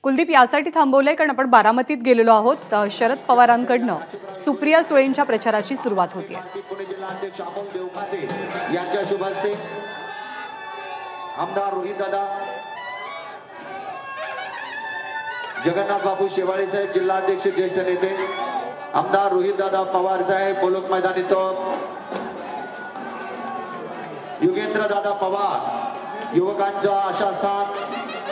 कुलदीप यासाठी थांबवलंय कारण आपण बारामतीत गेलेलो आहोत। शरद पवारांकडनं सुप्रिया सुळेंच्या प्रचाराची सुरुवात होतीये। पुणे जिल्हाध्यक्ष अमोल देवखाते यांच्या शुभ हस्ते आमदार रोहित दादा, जगन्नाथ बाबू शेवाळे साहेब जिल्हाध्यक्ष ज्येष्ठ नेते, आमदार रोहित दादा पवार साहेब बोलक मैदानी तो युगेंद्र दादा पवार युवकांचा आशास्थान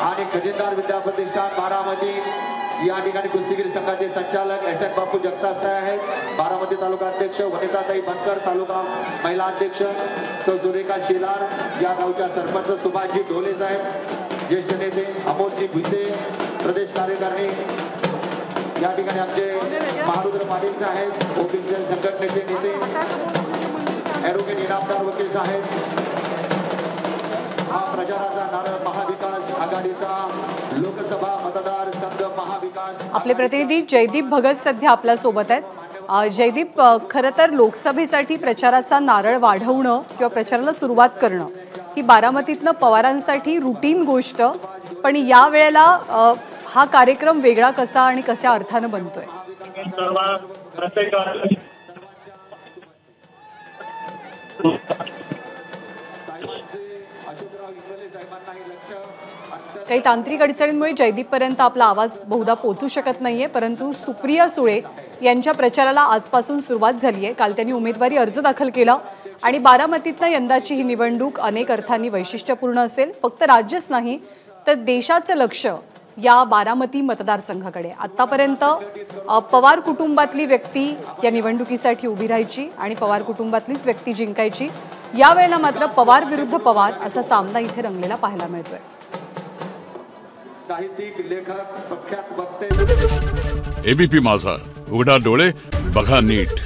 आणि खजिनदार विद्या प्रतिष्ठान बारामती या ठिकाणी कुस्तीगीर संघाचे संचालक एस एन बापू जगताप साहेब, बारामती तालुका अध्यक्ष वनिताताई बनकर, तालुका महिला अध्यक्ष सौ सुरेखा शेलार, या गावच्या सरपंच सुभाषजी ढोले साहेब, ज्येष्ठ नेते अमोलजी भुसे, प्रदेश कार्यकारिणी या ठिकाणी आमचे महारुद्र पाटील साहेब, ओबीसी संघटनेचे नेते ॲडव्होकेट इनामदार वकील साहेब, हा प्रचाराचा नारळ महाविकास आघाडीचा लोकसभा मतदार संघ महाविकास। आपले प्रतिनिधी जयदीप भगत सध्या आपल्या सोबत आहेत। जयदीप, खरं तर लोकसभेसाठी प्रचाराचा नारळ वाढवणं किंवा प्रचाराला सुरुवात करणं ही बारामतीतनं पवारांसाठी रुटीन गोष्ट, पण या वेळेला हा कार्यक्रम वेगळा कसा आणि कशा अर्थानं बनतोय? काही तांत्रिक अडचणींमुळे जयदीपपर्यंत आपला आवाज बहुधा पोहोचू शकत नाहीये, परंतु सुप्रिया सुळे यांच्या प्रचाराला आजपासून सुरुवात झाली आहे। काल त्यांनी उमेदवारी अर्ज दाखल केला आणि बारामतीतनं यंदाची ही निवडणूक अनेक अर्थांनी वैशिष्ट्यपूर्ण असेल। फक्त राज्यच नाही तर देशाचं लक्ष या बारामती मतदारसंघाकडे। आतापर्यंत पवार कुटुंबातली व्यक्ती या निवडणुकीसाठी उभी राहायची आणि पवार कुटुंबातलीच व्यक्ती जिंकायची। यावेळेला मात्र पवार विरुद्ध पवार असा सामना इथे रंगलेला पाहायला मिळतोय। साहित्यिक लेखक प्रख्यात वक्ते एबीपी माझा, उघडा डोळे बघा नीट।